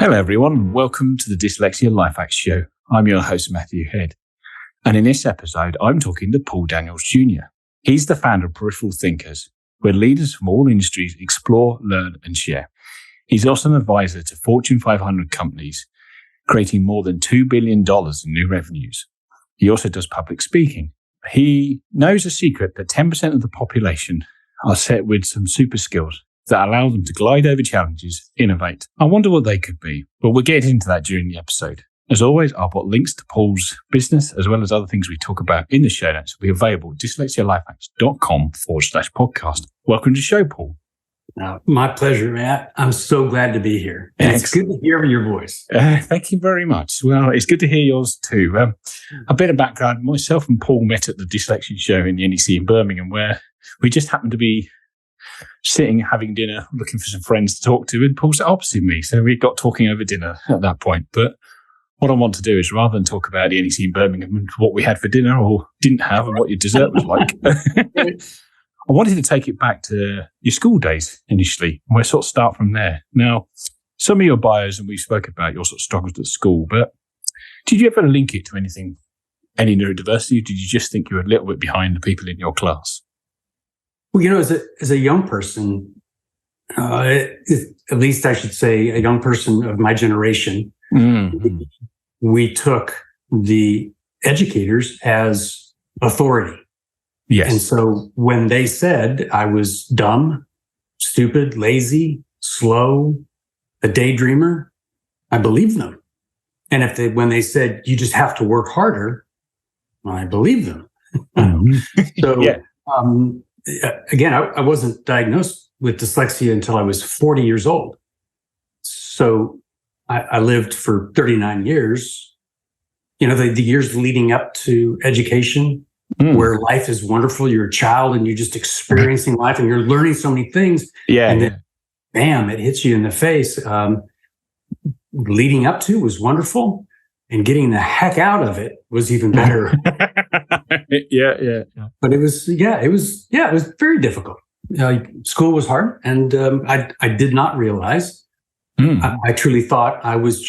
Hello everyone, and welcome to the Dyslexia Life Hacks Show. I'm your host, Matthew Head. And in this episode, I'm talking to Paul Daniels Jr. He's the founder of Peripheral Thinkers, where leaders from all industries explore, learn, and share. He's also an advisor to Fortune 500 companies, creating more than $2 billion in new revenues. He also does public speaking. He knows a secret that 10% of the population are set with some super skills that allow them to glide over challenges, innovate. I wonder what they could be, but we'll get into that during the episode. As always, I'll put links to Paul's business as well as other things we talk about in the show notes. Will be available at dyslexialifehacks.com/podcast. Welcome to the show, Paul. My pleasure, Matt. I'm so glad to be here. And it's good to hear your voice. Thank you very much. Well, it's good to hear yours too. A bit of background. Myself and Paul met at the Dyslexia Show in the NEC in Birmingham, where we just happened to be sitting, having dinner, looking for some friends to talk to, and Paul sat opposite me. So we got talking over dinner at that point. But what I want to do is, rather than talk about the NEC in Birmingham and what we had for dinner or didn't have and what your dessert was like, I wanted to take it back to your school days initially, and we'll sort of start from there. Now, some of your bios, and we spoke about your sort of struggles at school, but did you ever link it to anything, any neurodiversity? Or did you just think you were a little bit behind the people in your class? Well, as a young person, at least I should say a young person of my generation, we took the educators as authority. Yes. And so when they said I was dumb, stupid, lazy, slow, a daydreamer, I believed them. And when they said you just have to work harder, I believed them. So, yeah. Again, I wasn't diagnosed with dyslexia until I was 40 years old. So I lived for 39 years. The years leading up to education, where life is wonderful. You're a child and you're just experiencing life and you're learning so many things. Yeah. And then, bam, it hits you in the face. Leading up to was wonderful. And getting the heck out of it was even better. Yeah. But it was very difficult. School was hard, and I did not realize. I truly thought I was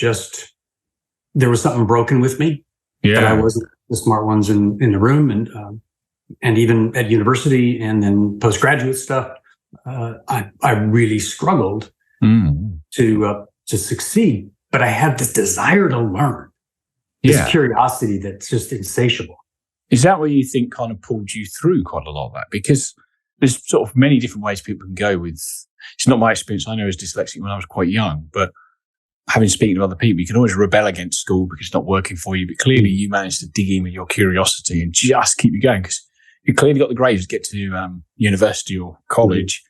there was something broken with me. Yeah, that I wasn't the smart ones in the room, and even at university and then postgraduate stuff. I really struggled to succeed, but I had this desire to learn. This curiosity that's just insatiable. Is that what you think kind of pulled you through quite a lot of that? Because there's sort of many different ways people can go with, it's not my experience. I know I was dyslexic when I was quite young, but having spoken to other people, you can always rebel against school because it's not working for you. But clearly you managed to dig in with your curiosity and just keep you going, because you clearly got the grades to get to university or college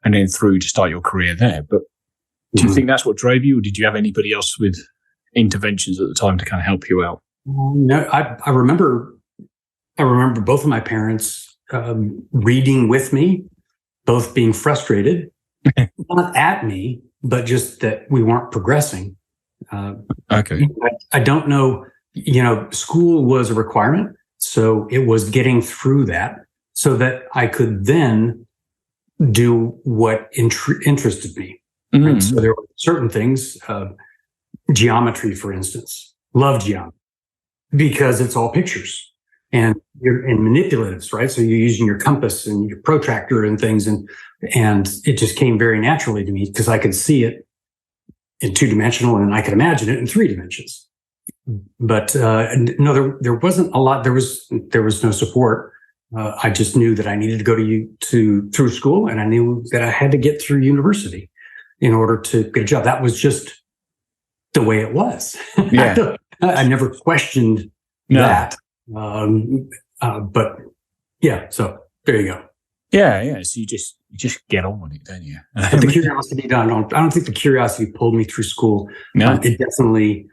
and then through to start your career there. But do you think that's what drove you, or did you have anybody else with interventions at the time to kind of help you out? No, I remember both of my parents reading with me, both being frustrated, not at me, but just that we weren't progressing. Okay. I don't know, school was a requirement. So it was getting through that so that I could then do what interested me. And so there were certain things, geometry, for instance, love geometry because it's all pictures and you're in manipulatives, right? So you're using your compass and your protractor and things. And it just came very naturally to me because I could see it in 2-dimensional and I could imagine it in 3 dimensions. But no, there wasn't a lot. There was no support. I just knew that I needed to go through school, and I knew that I had to get through university in order to get a job. That was just the way it was. Yeah. I never questioned that. But yeah, so there you go. Yeah. So you just get on with it, don't you? But the curiosity, I don't think the curiosity pulled me through school. No. It definitely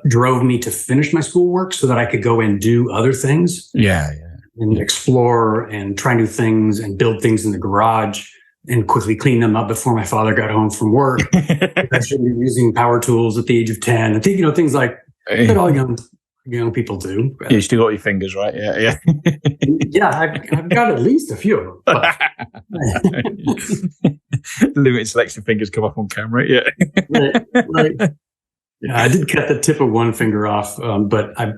drove me to finish my schoolwork so that I could go and do other things. Yeah. And explore and try new things and build things in the garage and quickly clean them up before my father got home from work. I should be using power tools at the age of 10. I think, things like that all young people do. You still got your fingers, right? Yeah. Yeah, I've got at least a few of them. Limited selection fingers come up on camera, yeah. Right. I did cut the tip of one finger off, but I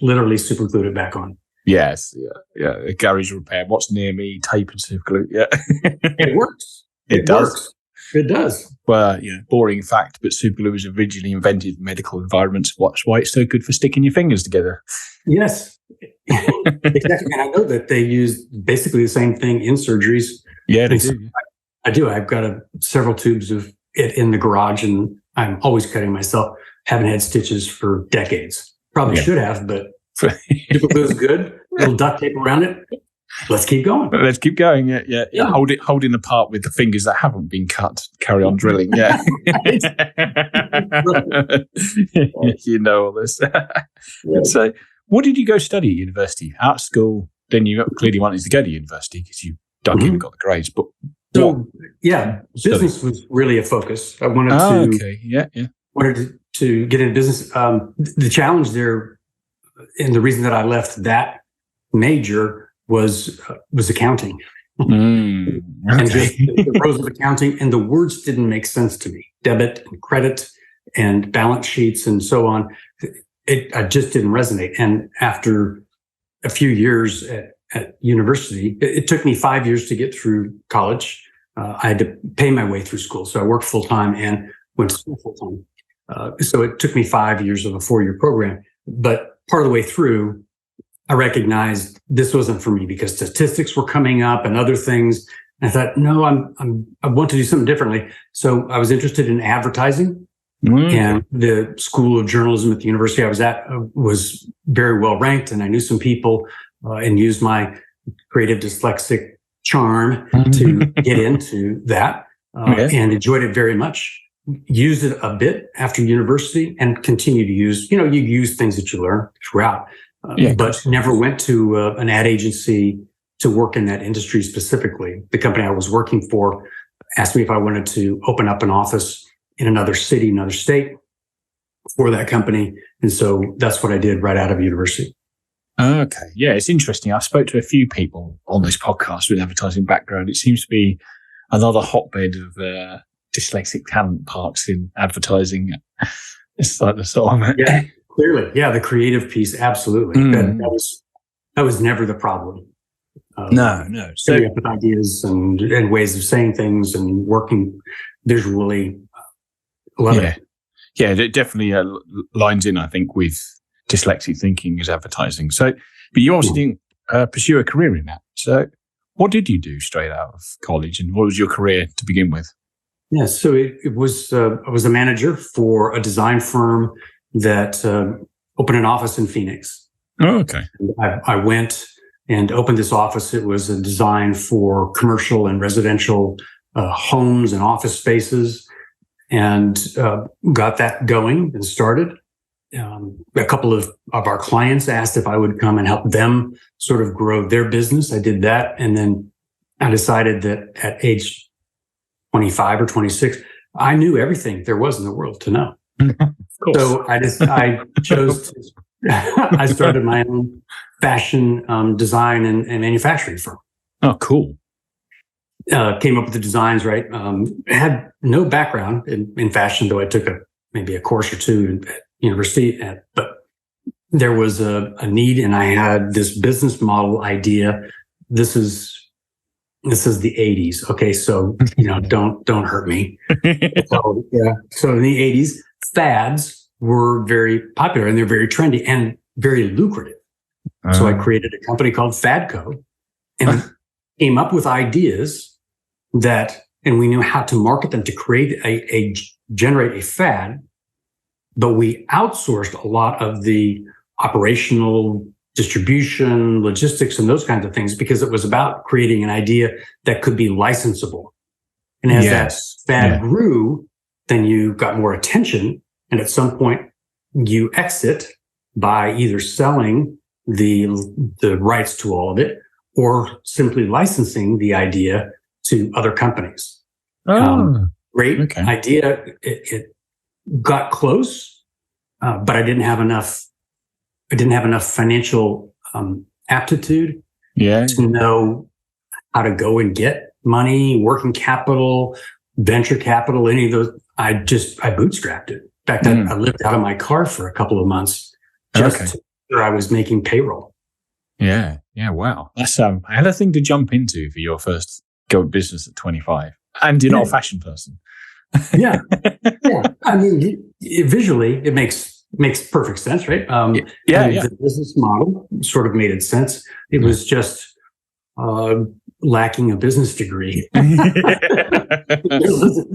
literally super glued it back on. Yes, yeah. A garage repair. What's near me? Tape and super glue. Yeah, it works. It does. Works. It does. Well, boring fact, but super glue was originally invented in medical environments. That's why it's so good for sticking your fingers together. Yes, exactly. And I know that they use basically the same thing in surgeries. Yeah, they do. I do. I've got several tubes of it in the garage, and I'm always cutting myself. Haven't had stitches for decades. Probably should have, but super glue is good. A little duct tape around it. Let's keep going. Let's keep going. Yeah. Holding apart with the fingers that haven't been cut. Carry on drilling. Yeah. You know all this. So, what did you go study at university? Out school, then you clearly wanted to go to university because you don't even got the grades. But business was really a focus. I wanted wanted to get into business. The challenge there, and the reason that I left that major was accounting. And just the rows of accounting, and the words didn't make sense to me. Debit and credit and balance sheets and so on. I just didn't resonate. And after a few years at university, it took me 5 years to get through college. I had to pay my way through school. So I worked full time and went to school full time. So it took me 5 years of a 4-year program. But part of the way through, I recognized this wasn't for me because statistics were coming up and other things. And I thought, no, I want to do something differently. So I was interested in advertising, and the School of Journalism at the university I was at was very well ranked, and I knew some people and used my creative dyslexic charm to get into that and enjoyed it very much. Used it a bit after university and continue to use, you use things that you learn throughout. But never went to an ad agency to work in that industry specifically. The company I was working for asked me if I wanted to open up an office in another city, another state for that company. And so that's what I did right out of university. Okay. Yeah, it's interesting. I spoke to a few people on this podcast with advertising background. It seems to be another hotbed of dyslexic talent parks in advertising. It's like the sort of... Yeah. Clearly, the creative piece, absolutely. That was never the problem. No. So with ideas and ways of saying things and working visually, love it. Yeah, it definitely lines in, I think, with dyslexic thinking as advertising. So, but you obviously didn't pursue a career in that. So, what did you do straight out of college, and what was your career to begin with? Yeah, so it was I was a manager for a design firm that opened an office in Phoenix. Oh, okay. I went and opened this office. It was a design for commercial and residential homes and office spaces, and got that going and started. A couple of our clients asked if I would come and help them sort of grow their business. I did that. And then I decided that at age 25 or 26, I knew everything there was in the world to know. So I chose to, I started my own fashion design and manufacturing firm. Oh, cool. Came up with the designs, right? Had no background in fashion, though I took maybe a course or two at university, but there was a need, and I had this business model idea. This is the 80s. Okay. So, don't hurt me. So in the 80s, fads were very popular and they're very trendy and very lucrative. So I created a company called Fadco and came up with ideas and we knew how to market them to create generate a fad, but we outsourced a lot of the operational distribution, logistics, and those kinds of things because it was about creating an idea that could be licensable. And as that fad grew, then you got more attention. And at some point you exit by either selling the rights to all of it or simply licensing the idea to other companies. Great idea. It got close, but I didn't have enough financial aptitude to know how to go and get money, working capital, venture capital, any of those. I bootstrapped it. fact, I lived out of my car for a couple of months just to make sure I was making payroll. Yeah. Wow, that's a hell of a thing to jump into for your first go of business at 25, and you're not a fashion person. Yeah. I mean, visually, it makes perfect sense, right? The business model sort of made sense. It was just lacking a business degree. The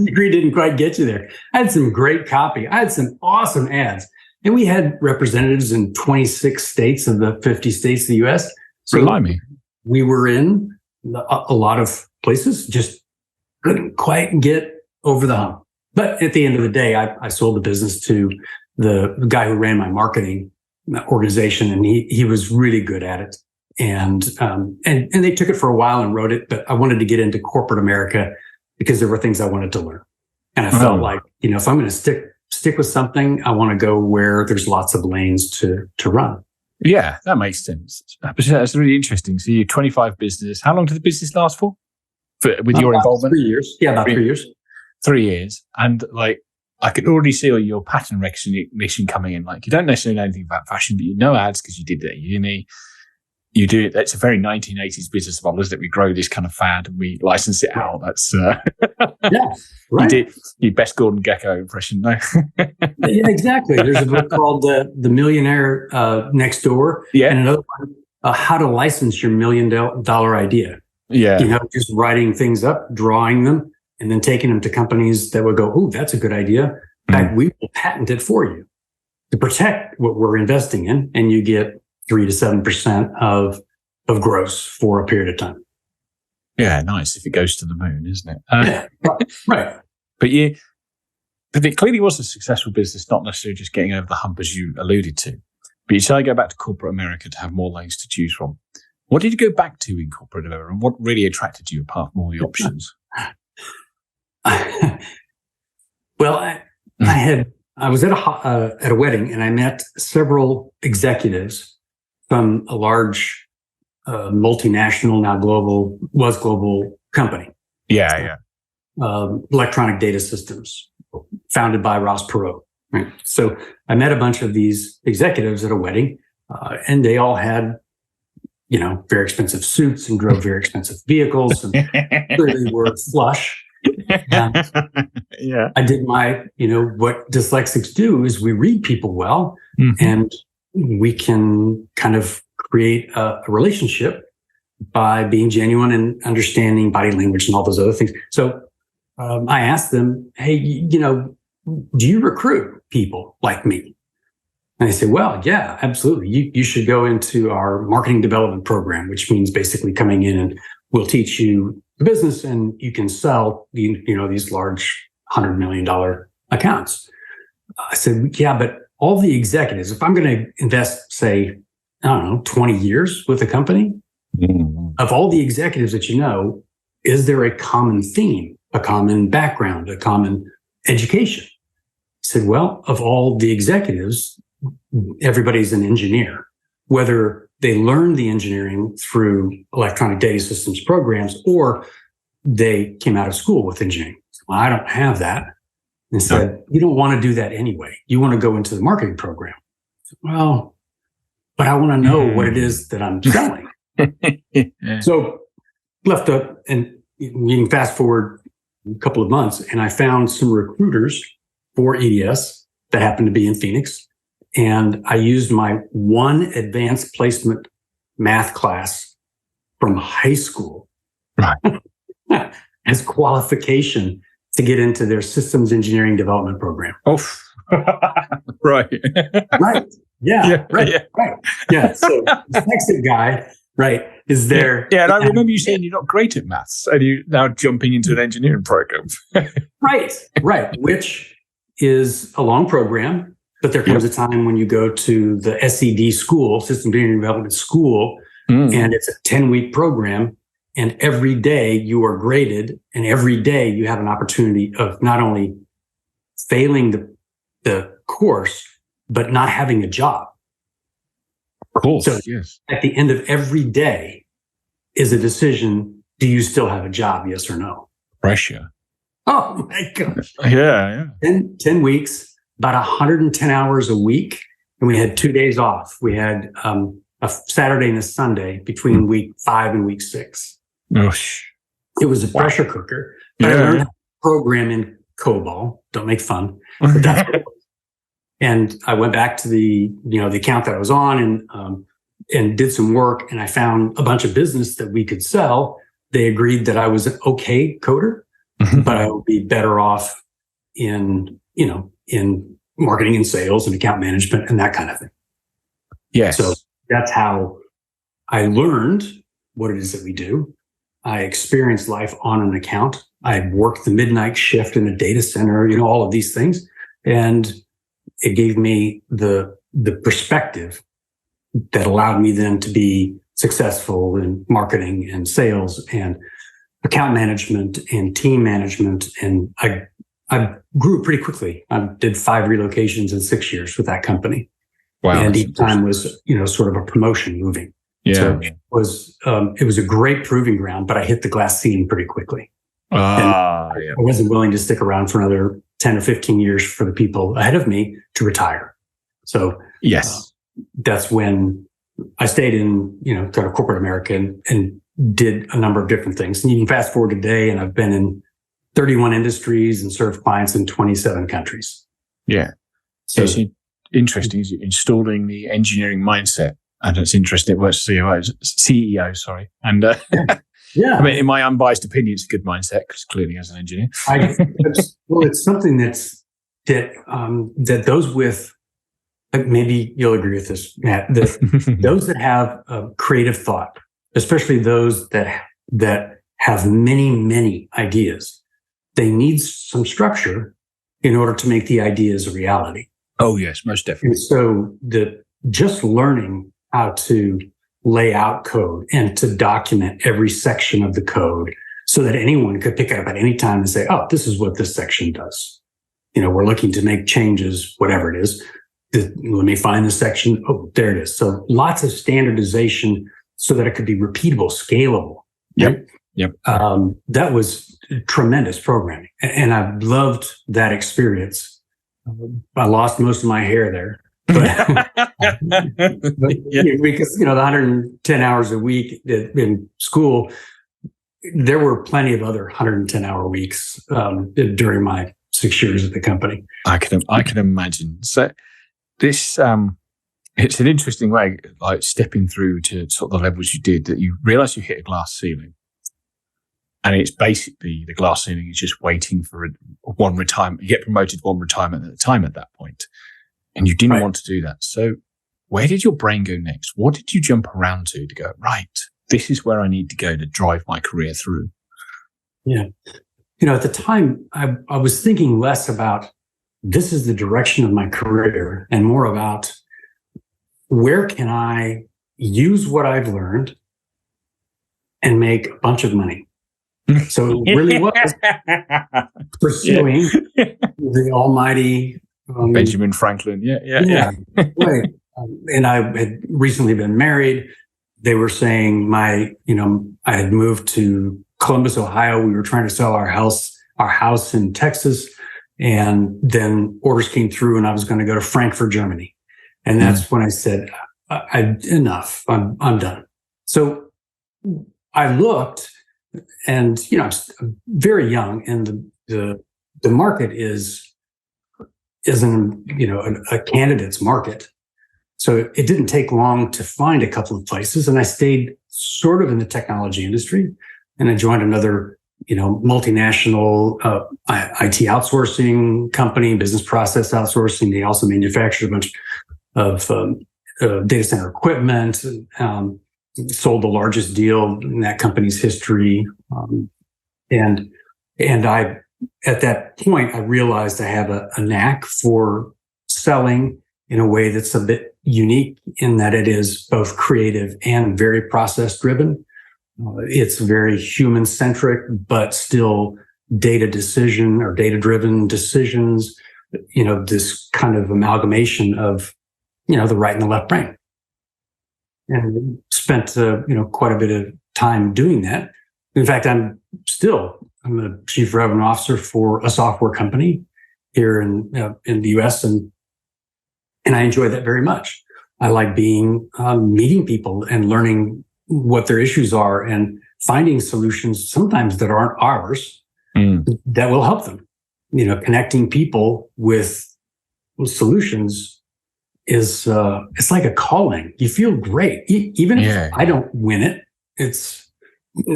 degree didn't quite get you there. I had some great copy. I had some awesome ads. And we had representatives in 26 states of the 50 states of the U.S. So we were in a lot of places, just couldn't quite get over the hump. But at the end of the day, I sold the business to the guy who ran my marketing organization, and he was really good at it. And they took it for a while and wrote it, but I wanted to get into corporate America because there were things I wanted to learn. And I felt like, if I'm going to stick with something, I want to go where there's lots of lanes to run. Yeah, that makes sense. That's really interesting. So you're 25 business. How long did the business last for with your involvement? 3 years. Yeah, about 3 years. 3 years. And I could already see your pattern recognition coming in. Like, you don't necessarily know anything about fashion, but you know ads because you did it at uni. You do it. That's a very 1980s business model, isn't it? We grow this kind of fad and we license it out. That's yeah, right. You did your best Gordon Gekko impression, no? Yeah, exactly. There's a book called The Millionaire Next Door, and another one, How to License Your $1 Million Idea. Yeah, just writing things up, drawing them, and then taking them to companies that would go, "Oh, that's a good idea. In fact, we will patent it for you to protect what we're investing in," and you get 3 to 7% of gross for a period of time. Yeah, nice. If it goes to the moon, isn't it? Right. But it clearly was a successful business, not necessarily just getting over the hump as you alluded to. But you said I go back to corporate America to have more lanes to choose from. What did you go back to in corporate America, and what really attracted you apart from all the options? Well, I was at a wedding, and I met several executives from a large multinational, now global company. Yeah. Electronic data systems, founded by Ross Perot. Right. So I met a bunch of these executives at a wedding, and they all had, very expensive suits and drove very expensive vehicles, and clearly were flush. And I did my, what dyslexics do is we read people well, and we can kind of create a relationship by being genuine and understanding body language and all those other things. So I asked them, "Hey, do you recruit people like me?" And they said, "Well, yeah, absolutely. You should go into our marketing development program, which means basically coming in and we'll teach you the business and you can sell these large $100 million accounts." I said, "Yeah, but all the executives, if I'm going to invest, say, 20 years with a company, of all the executives that is there a common theme, a common background, a common education?" I said, "Well, of all the executives, everybody's an engineer, whether they learned the engineering through electronic data systems programs or they came out of school with engineering." Well, I don't have that. And said, "You don't want to do that anyway. You want to go into the marketing program." Said, "Well, but I want to know what it is that I'm selling." So left up, and you can fast forward a couple of months, and I found some recruiters for EDS that happened to be in Phoenix. And I used my one advanced placement math class from high school as qualification to get into their systems engineering development program. Oh, right. Right. Yeah. Right. Yeah. So the dyslexic guy, is there. Yeah. And I remember you saying you're not great at maths and you're now jumping into an engineering program. Right. Which is a long program, but there comes a time when you go to the SED school, System Engineering Development School, and it's a 10-week program. And every day you are graded, and every day you have an opportunity of not only failing the course, but not having a job. Cool. So at the end of every day is a decision. Do you still have a job? Yes or no? Pressure. Oh my gosh. Yeah. 10 weeks. about 110 hours a week, and we had 2 days off. We had a Saturday and a Sunday between week 5 and week 6. Gosh. It was a pressure cooker. But I learned how to program in COBOL. Don't make fun. But that's what it was. And I went back to the account that I was on and did some work, and I found a bunch of business that we could sell. They agreed that I was an okay coder, but I would be better off in marketing and sales and account management and that kind of thing. Yes. So that's how I learned what it is that we do. I experienced life on an account. I worked the midnight shift in a data center, all of these things. And it gave me the perspective that allowed me then to be successful in marketing and sales and account management and team management. And I grew pretty quickly. I did 5 relocations in 6 years with that company. Wow. And each time was, sort of a promotion moving. Yeah. So it was a great proving ground, but I hit the glass ceiling pretty quickly. I wasn't willing to stick around for another 10 or 15 years for the people ahead of me to retire. So yes, that's when I stayed in, kind of corporate America and did a number of different things. And you can fast forward today, and I've been in 31 industries and served clients in 27 countries. Yeah. So it's interesting, is installing the engineering mindset. And it's interesting. It works CEO, sorry. And yeah, I mean, in my unbiased opinion, it's a good mindset because clearly, as an engineer, it's something that those with, maybe you'll agree with this, Matt. Those that have creative thought, especially those that have many ideas, they need some structure in order to make the ideas a reality. Oh yes, most definitely. And so just learning how to lay out code and to document every section of the code so that anyone could pick it up at any time and say, oh, this is what this section does. We're looking to make changes, whatever it is. Let me find the section. Oh, there it is. So lots of standardization so that it could be repeatable, scalable. Yep. That was tremendous programming. And I loved that experience. I lost most of my hair there. But because the 110 hours a week in school, there were plenty of other 110-hour weeks during my 6 years at the company. I can imagine. So this it's an interesting way, like stepping through to sort of the levels you did, that you realize you hit a glass ceiling, and it's basically the glass ceiling is just waiting for one retirement. You get promoted one retirement at a time at that point. And you didn't want to do that. So where did your brain go next? What did you jump around to go, right, this is where I need to go to drive my career through? Yeah. At the time, I was thinking less about this is the direction of my career and more about where can I use what I've learned and make a bunch of money. So it really was pursuing the almighty Benjamin Franklin. Yeah. Right. And I had recently been married. They were saying I had moved to Columbus, Ohio. We were trying to sell our house in Texas. And then orders came through and I was going to go to Frankfurt, Germany. And that's when I said, enough, I'm done. So I looked and, I'm very young, and the market is a candidate's market. So it didn't take long to find a couple of places, and I stayed sort of in the technology industry, and I joined another, multinational IT outsourcing company, business process outsourcing. They also manufactured a bunch of data center equipment, sold the largest deal in that company's history. And I, at that point, I realized I have a knack for selling in a way that's a bit unique in that it is both creative and very process driven. It's very human centric, but still data decision or data driven decisions, this kind of amalgamation of, the right and the left brain. And spent, quite a bit of time doing that. In fact, I'm a chief revenue officer for a software company. here in the U.S. and I enjoy that very much. I like meeting people and learning what their issues are and finding solutions sometimes that aren't ours that will help them. Connecting people with solutions is it's like a calling. You feel great, even if I don't win it. It's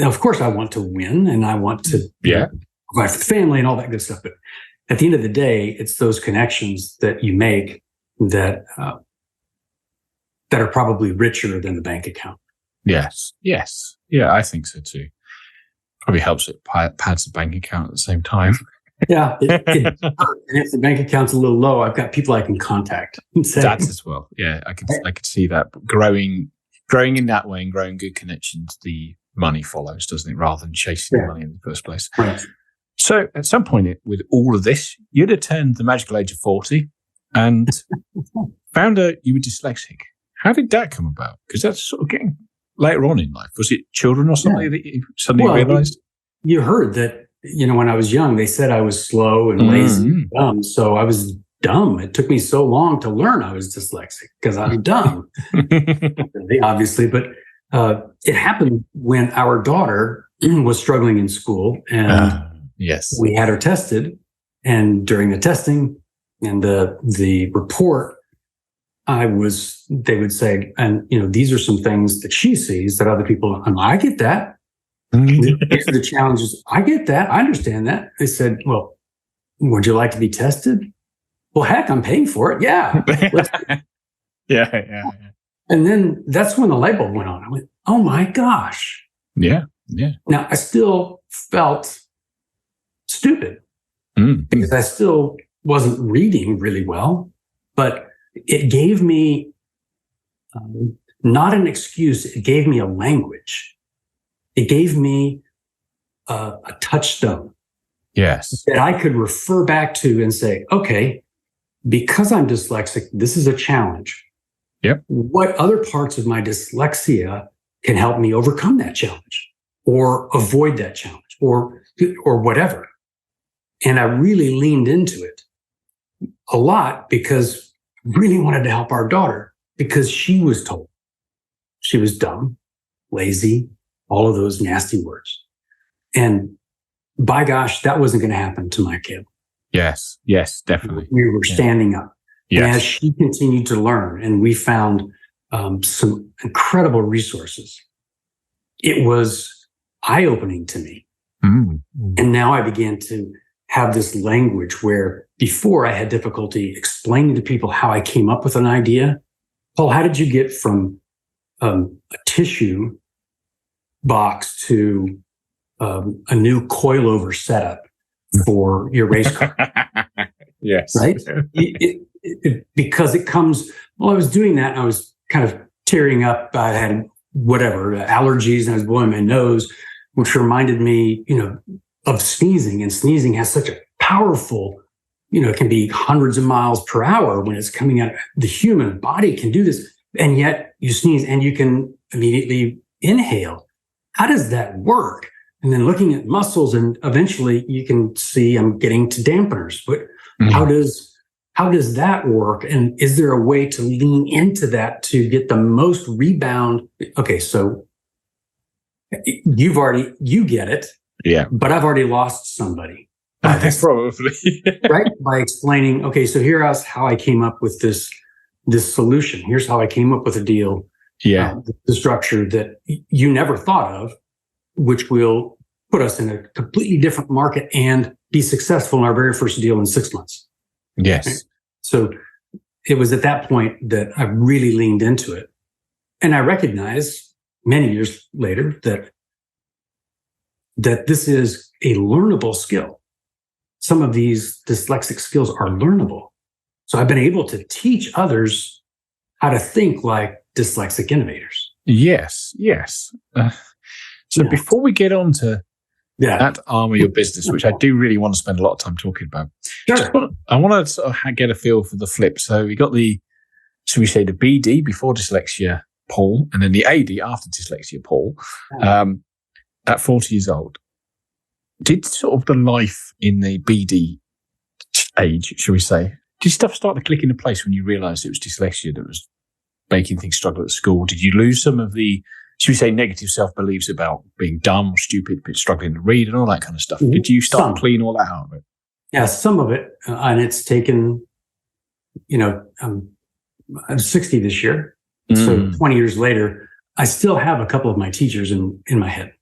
of course I want to win and I want to provide for the family and all that good stuff. But at the end of the day, it's those connections that you make that are probably richer than the bank account. Yes. Yeah, I think so too. Probably helps it pads the bank account at the same time. Yeah. And if the bank account's a little low, I've got people I can contact. That as well. Yeah, I could see that. But growing in that way and growing good connections, the money follows, doesn't it? Rather than chasing the money in the first place. Right. So at some point with all of this, you'd have turned the magical age of 40 and found out you were dyslexic. How did that come about? Because that's sort of getting later on in life. Was it children or something that you suddenly realized? You heard that, when I was young, they said I was slow and lazy and dumb. So I was dumb. It took me so long to learn I was dyslexic because I'm dumb, obviously. But it happened when our daughter was struggling in school and we had her tested. And during the testing and the report, they would say, and these are some things that she sees that other people, I get that. These are the challenges. I get that. I understand that. They said, well, would you like to be tested? Well, heck, I'm paying for it. Yeah. Yeah. And then that's when the light bulb went on. I went, oh my gosh. Yeah. Now I still felt stupid because I still wasn't reading really well, but it gave me not an excuse. It gave me a language. It gave me a touchstone. Yes. That I could refer back to and say, okay, because I'm dyslexic, this is a challenge. Yep. What other parts of my dyslexia can help me overcome that challenge or avoid that challenge or whatever? And I really leaned into it a lot because I really wanted to help our daughter because she was told she was dumb, lazy, all of those nasty words. And by gosh, that wasn't going to happen to my kid. Yes, definitely. We were standing up. Yes. And as she continued to learn, and we found some incredible resources, it was eye-opening to me. And now I began to have this language where before I had difficulty explaining to people how I came up with an idea. Paul, how did you get from a tissue box to a new coilover setup for your race car? Yes. Right? Because it comes, I was doing that and I was kind of tearing up. I had allergies and I was blowing my nose, which reminded me, of sneezing. And sneezing has such a powerful, it can be hundreds of miles per hour when it's coming out. The human body can do this. And yet you sneeze and you can immediately inhale. How does that work? And then looking at muscles, and eventually you can see I'm getting to dampeners. But how does that work? And is there a way to lean into that to get the most rebound? Okay, so you get it. Yeah. But I've already lost somebody. Probably. Right? By explaining, okay, so here's how I came up with this solution. Here's how I came up with a deal. Yeah. The structure that you never thought of, which will put us in a completely different market and be successful in our very first deal in 6 months. Yes. Okay? So it was at that point that I really leaned into it. And I recognized many years later that this is a learnable skill. Some of these dyslexic skills are learnable. So I've been able to teach others how to think like dyslexic innovators. Yes. Before we get on to that arm of your business, which I do really want to spend a lot of time talking about, I want to sort of get a feel for the flip. So we got should we say the BD before dyslexia, Paul, and then the AD after dyslexia, Paul, at 40 years old. Did sort of the life in the BD age, shall we say, did stuff start to click into place when you realised it was dyslexia that was making things struggle at school? Did you lose some of the, should we say, negative self-beliefs about being dumb or stupid, but struggling to read and all that kind of stuff? Did you start to clean all that out of it? Yeah, some of it. And it's taken, I'm 60 this year. So 20 years later, I still have a couple of my teachers in my head.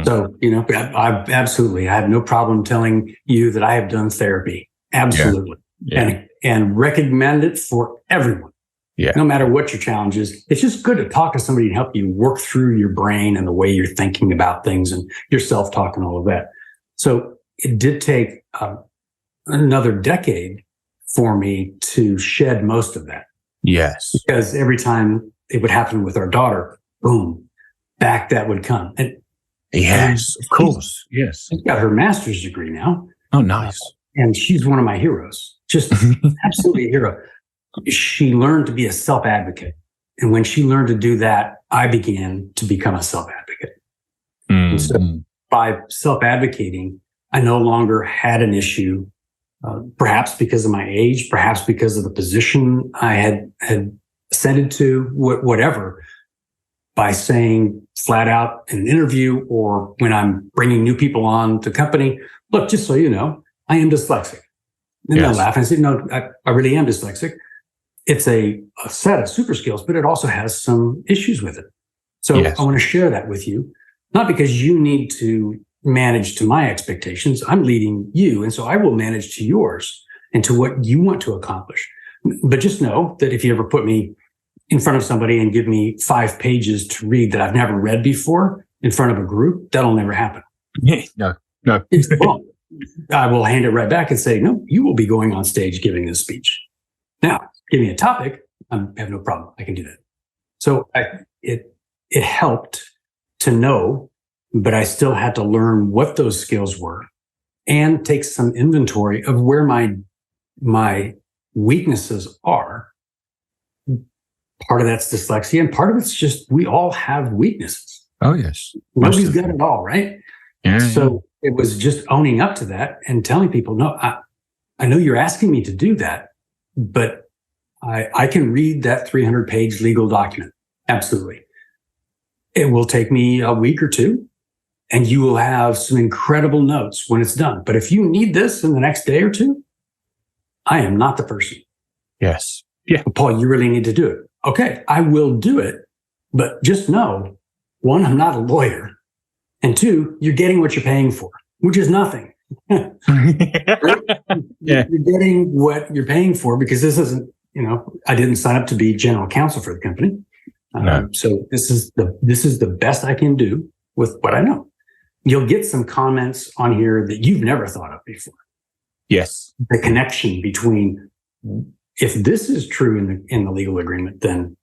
So, I have no problem telling you that I have done therapy. Absolutely. Yeah. And recommend it for everyone. Yeah. No matter what your challenge is. It's just good to talk to somebody and help you work through your brain and the way you're thinking about things and your self-talk and all of that. So it did take another decade for me to shed most of that. Yes. Because every time it would happen with our daughter, boom, back that would come. And yes, of course. Yes. She's got her master's degree now. Oh, nice. And she's one of my heroes. Just absolutely a hero. She learned to be a self-advocate. And when she learned to do that, I began to become a self-advocate. And so by self-advocating, I no longer had an issue, perhaps because of my age, perhaps because of the position I had ascended to, whatever, by saying flat out in an interview or when I'm bringing new people on the company, look, just so you know, I am dyslexic. And they'll laugh and say, no, I really am dyslexic. It's a set of super skills, but it also has some issues with it. So I want to share that with you, not because you need to manage to my expectations. I'm leading you. And so I will manage to yours and to what you want to accomplish. But just know that if you ever put me in front of somebody and give me 5 pages to read that I've never read before in front of a group, that'll never happen. No. Well, I will hand it right back and say, no, you will be going on stage giving this speech. Now, give me a topic. I have no problem. I can do that. So it helped to know, but I still had to learn what those skills were and take some inventory of where my weaknesses are. Part of that's dyslexia, and part of it's just we all have weaknesses. Oh, yes. Nobody's got it all, right? Yeah. So it was just owning up to that and telling people, no, I know you're asking me to do that, but I can read that 300-page legal document. Absolutely. It will take me a week or two, and you will have some incredible notes when it's done. But if you need this in the next day or two, I am not the person. Yes. Yeah. But Paul, you really need to do it. Okay, I will do it. But just know, 1, I'm not a lawyer. And 2, you're getting what you're paying for, which is nothing. Right? You're getting what you're paying for because this isn't, I didn't sign up to be general counsel for the company. No. So this is the best I can do with what I know. You'll get some comments on here that you've never thought of before. Yes. The connection between, if this is true in the legal agreement, then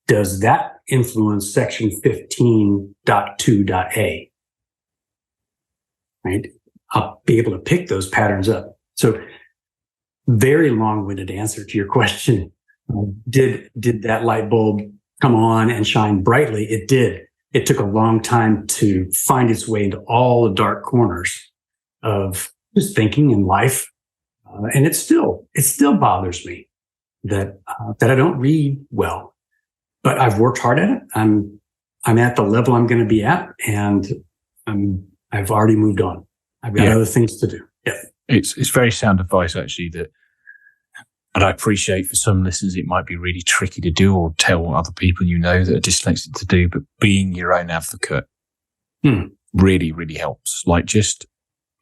does that influence section 15.2.a? Right? I'll be able to pick those patterns up. So very long-winded answer to your question. Did that light bulb come on and shine brightly? It did. It took a long time to find its way into all the dark corners of just thinking in life. And it still bothers me that I don't read well, but I've worked hard at it. I'm at the level I'm going to be at, and I've already moved on. I've got other things to do. Yeah. It's very sound advice, actually, and I appreciate for some listeners, it might be really tricky to do or tell other people that are dyslexic to do, but being your own advocate really, really helps. Like just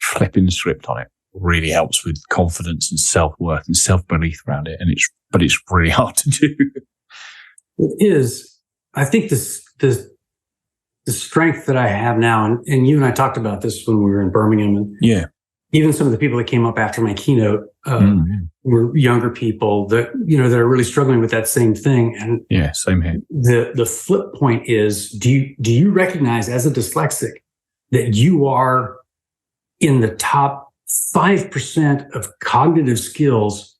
flipping the script on it really helps with confidence and self-worth and self-belief around it. But it's really hard to do. It is. I think the strength that I have now, and you and I talked about this when we were in Birmingham, and even some of the people that came up after my keynote were younger people that are really struggling with that same thing. And same here. The flip point is, do you recognize as a dyslexic that you are in the top 5% of cognitive skills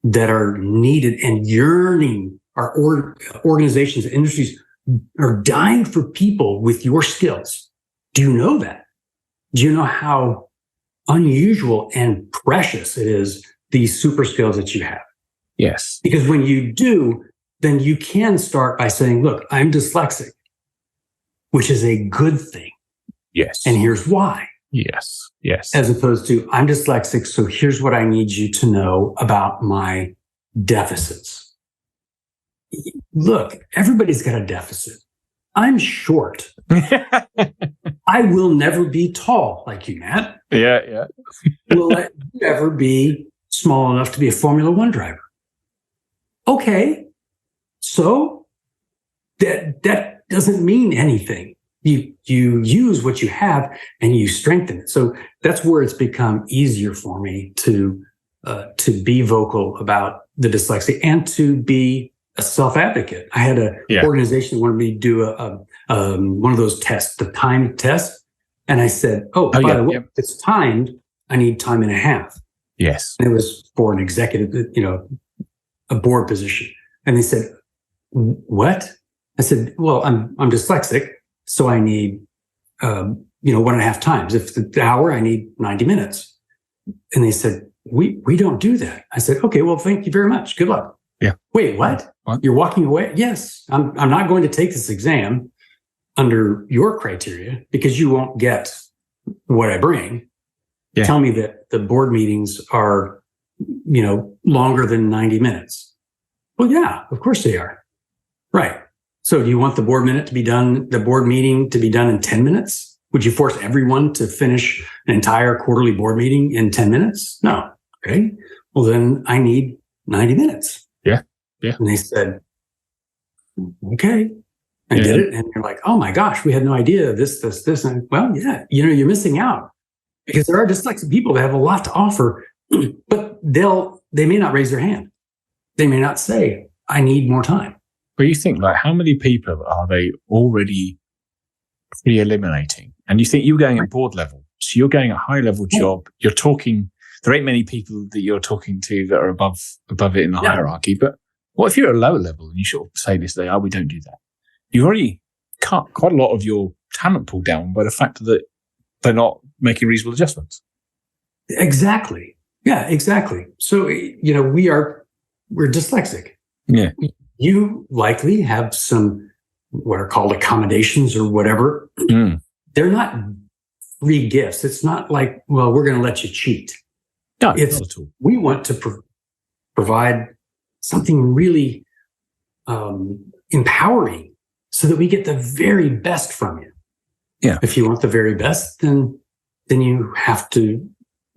that are needed and yearning? Our organizations, industries are dying for people with your skills. Do you know that? Do you know how unusual and precious it is, these super skills that you have. Yes. Because when you do, then you can start by saying, look, I'm dyslexic, which is a good thing. Yes. And here's why. Yes. Yes. As opposed to, I'm dyslexic, so here's what I need you to know about my deficits. Look, everybody's got a deficit. I'm short. I will never be tall like you, Matt. Yeah. Will I ever be small enough to be a Formula One driver? Okay. So that doesn't mean anything. You use what you have and you strengthen it. So that's where it's become easier for me to be vocal about the dyslexia and to be a self-advocate. I had an organization that wanted me to do one of those tests, the timed test. And I said, by the way, if it's timed, I need time and a half. Yes. And it was for an executive, a board position. And they said, what? I said, well, I'm dyslexic, so I need, 1.5 times. If the hour, I need 90 minutes. And they said, we don't do that. I said, okay, well, thank you very much. Good luck. Yeah. Wait, what? You're walking away? Yes. I'm not going to take this exam under your criteria because you won't get what I bring. Yeah. Tell me that the board meetings are, longer than 90 minutes. Well, yeah, of course they are. Right. So do you want the board meeting to be done in 10 minutes? Would you force everyone to finish an entire quarterly board meeting in 10 minutes? No. Okay. Well, then I need 90 minutes. Yeah. Yeah. And they said, okay. I did it. And you're like, oh my gosh, we had no idea this. And well, yeah, you're missing out because there are dyslexic people that have a lot to offer, but they may not raise their hand. They may not say, I need more time. But you think, how many people are they already eliminating? And you think you're going at board level. So you're going at high level job. You're talking, there ain't many people that you're talking to that are above it in the hierarchy. But what if you're at a lower level and you sort of say this, we don't do that. You've already cut quite a lot of your talent pool down by the fact that they're not making reasonable adjustments. Exactly. Yeah, exactly. So, we're dyslexic. Yeah. You likely have some what are called accommodations or whatever. Mm. They're not free gifts. It's not like, well, we're going to let you cheat. No, it's not at all. We want to provide something really empowering so that we get the very best from you. Yeah. If you want the very best, then you have to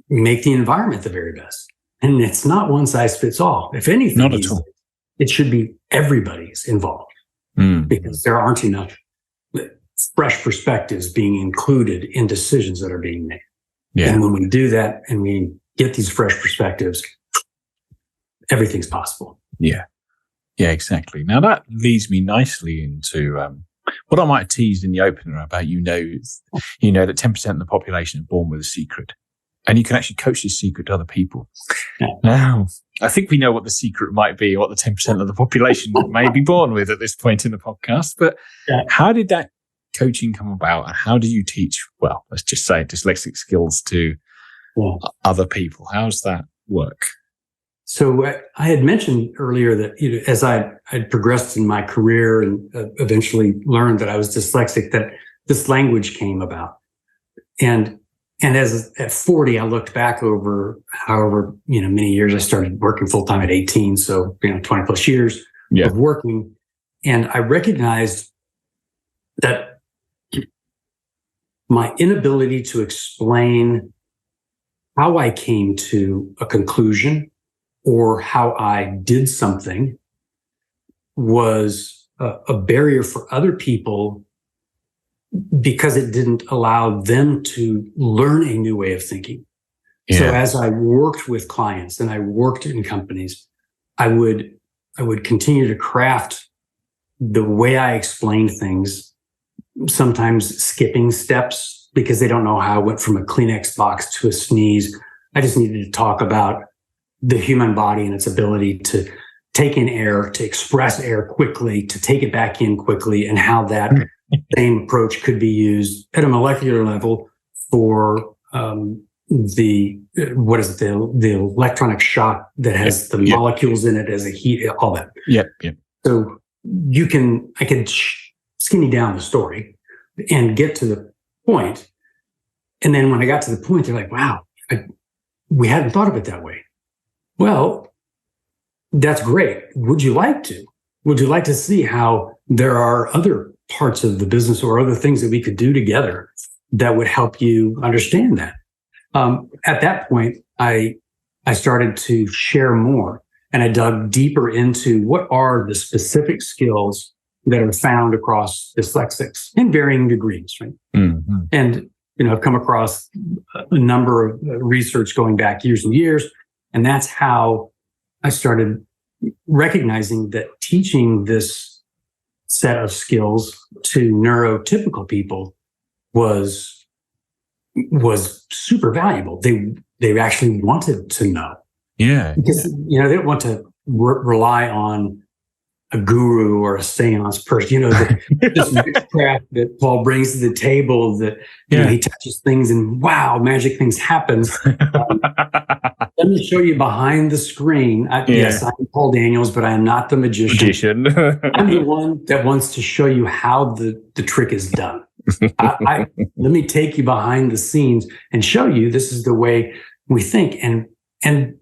make the environment the very best. And it's not one size fits all. If anything, not at all. It should be everybody's involved because there aren't enough fresh perspectives being included in decisions that are being made. Yeah. And when we do that and we get these fresh perspectives, everything's possible. Yeah. Yeah, exactly. Now that leads me nicely into what I might have teased in the opener about, that 10% of the population are born with a secret. And you can actually coach this secret to other people. Yeah. Now, I think we know what the secret might be, what the 10% of the population may be born with at this point in the podcast. But how did that coaching come about? And how do you teach, let's just say dyslexic skills to other people? How does that work? So I had mentioned earlier that as I progressed in my career and eventually learned that I was dyslexic, that this language came about. And at 40, I looked back over however, many years. I started working full time at 18. So, 20 plus years of working. And I recognized that my inability to explain how I came to a conclusion or how I did something was a barrier for other people because it didn't allow them to learn a new way of thinking. Yeah. So as I worked with clients and I worked in companies, I would continue to craft the way I explained things, sometimes skipping steps because they don't know how I went from a Kleenex box to a sneeze. I just needed to talk about the human body and its ability to take in air, to express air quickly, to take it back in quickly, and how that same approach could be used at a molecular level for what is it? The electronic shock that has the molecules in it as a heat, all that. Yep. So I could skinny down the story and get to the point. And then when I got to the point, they're like, wow, we hadn't thought of it that way. Well, that's great. Would you like to? Would you like to see how there are other parts of the business or other things that we could do together that would help you understand that? At that point, I started to share more, and I dug deeper into what are the specific skills that are found across dyslexics in varying degrees, right? Mm-hmm. And I've come across a number of research going back years and years, and that's how I started recognizing that teaching this set of skills to neurotypical people was super valuable. They actually wanted to know. Yeah. Because, they don't want to rely on a guru or a seance person, this witchcraft that Paul brings to the table that, he touches things and wow, magic things happen. Let me show you behind the screen. Yes, I'm Paul Daniels, but I am not the magician. I'm the one that wants to show you how the trick is done. Let me take you behind the scenes and show you this is the way we think. And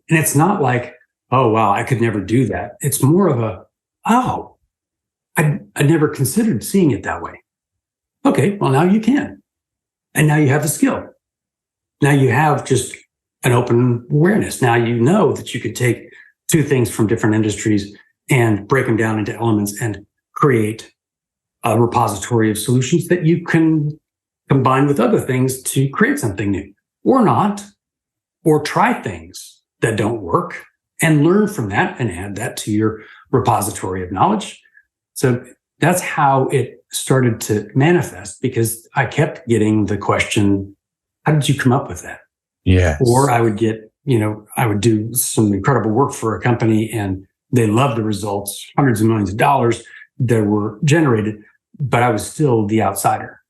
it's not like, oh, wow, I could never do that. It's more of a, oh, I never considered seeing it that way. Okay, well, now you can. And now you have the skill. Now you have just an open awareness. Now you know that you could take two things from different industries and break them down into elements and create a repository of solutions that you can combine with other things to create something new, or not, or try things that don't work and learn from that and add that to your repository of knowledge. So that's how it started to manifest, because I kept getting the question, how did you come up with that? Yeah. Or I would get, I would do some incredible work for a company and they loved the results, hundreds of millions of dollars that were generated, but I was still the outsider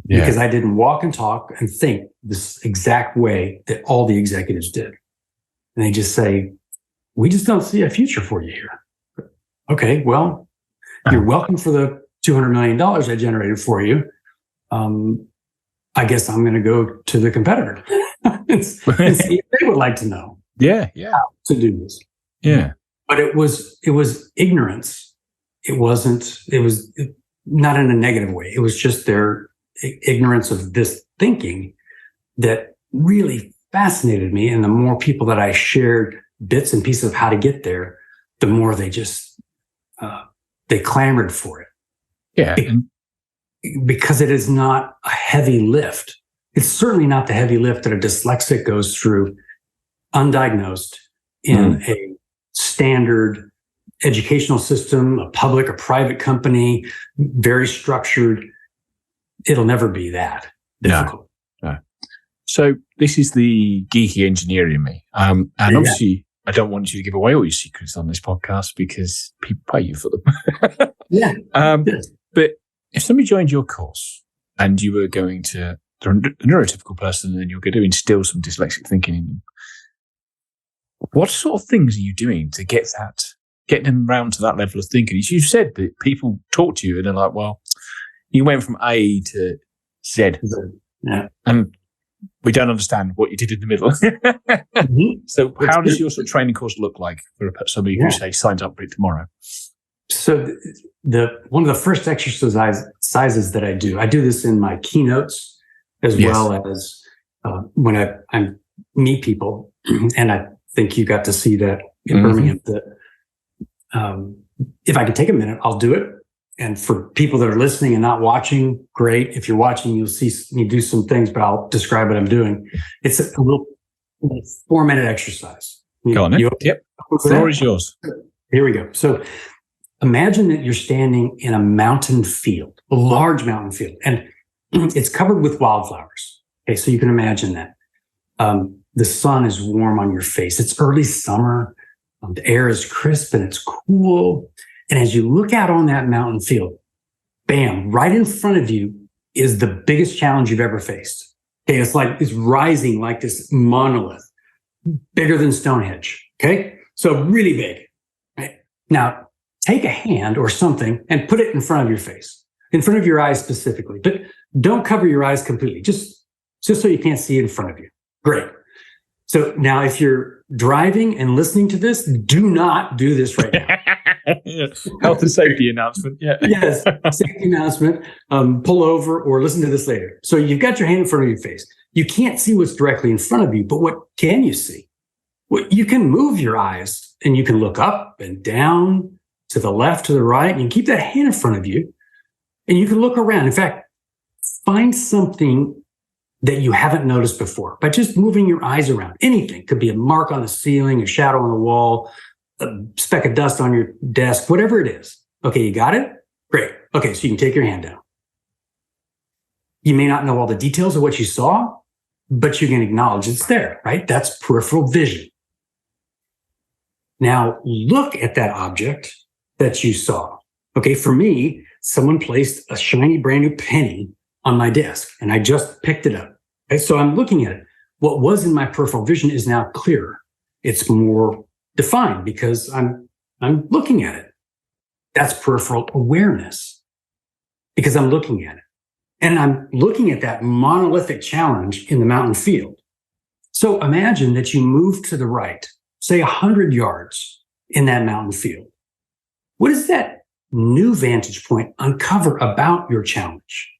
because I didn't walk and talk and think this exact way that all the executives did. And they just say, we just don't see a future for you here. Okay, well, you're welcome for the $200 million I generated for you. I guess I'm going to go to the competitor and see if they would like to know how to do this. Yeah. But it was ignorance. It was not in a negative way. It was just their ignorance of this thinking that really fascinated me. And the more people that I shared bits and pieces of how to get there, the more they just, they clamored for it. Yeah. Because it is not a heavy lift. It's certainly not the heavy lift that a dyslexic goes through undiagnosed in a standard educational system, a public or private company, very structured. It'll never be that difficult. No. So this is the geeky engineer in me. And obviously, I don't want you to give away all your secrets on this podcast because people pay you for them. But if somebody joined your course and you were going to, they're a neurotypical person and you're going to instill some dyslexic thinking in them, what sort of things are you doing to get them around to that level of thinking? As you said, that people talk to you and they're like, well, you went from A to Z. Yeah. And we don't understand what you did in the middle. So how does your sort of training course look like for somebody who, say, signs up for it tomorrow? So one of the first exercises that I do this in my keynotes as well as when I meet people. And I think you got to see that in Birmingham. That if I could take a minute, I'll do it. And for people that are listening and not watching, great. If you're watching, you'll see me do some things, but I'll describe what I'm doing. It's a little 4-minute exercise. Go on. Yep. The floor is yours. Here we go. So imagine that you're standing in a mountain field, a large mountain field, and it's covered with wildflowers. Okay, so you can imagine that. The sun is warm on your face. It's early summer. The air is crisp and it's cool. And as you look out on that mountain field, bam, right in front of you is the biggest challenge you've ever faced. Okay, it's rising like this monolith, bigger than Stonehenge. Okay, so really big. Right now, take a hand or something and put it in front of your face, in front of your eyes specifically, but don't cover your eyes completely, just so you can't see it in front of you. Great. So now if you're driving and listening to this, do not do this right now. Health and safety announcement. Yeah. Yes, safety announcement. Pull over or listen to this later. So you've got your hand in front of your face. You can't see what's directly in front of you, but what can you see? Well, you can move your eyes and you can look up and down, to the left, to the right, and you keep that hand in front of you and you can look around. In fact, find something that you haven't noticed before by just moving your eyes around. Anything. Could be a mark on the ceiling, a shadow on the wall, a speck of dust on your desk, whatever it is. Okay, you got it? Great. Okay, so you can take your hand down. You may not know all the details of what you saw, but you can acknowledge it's there, right? That's peripheral vision. Now, look at that object that you saw. Okay, for me, someone placed a shiny brand new penny on my desk and I just picked it up. Okay, so I'm looking at it. What was in my peripheral vision is now clearer. It's more defined because I'm looking at it. That's peripheral awareness because I'm looking at it. And I'm looking at that monolithic challenge in the mountain field. So imagine that you move to the right, say 100 yards in that mountain field. What does that new vantage point uncover about your challenge?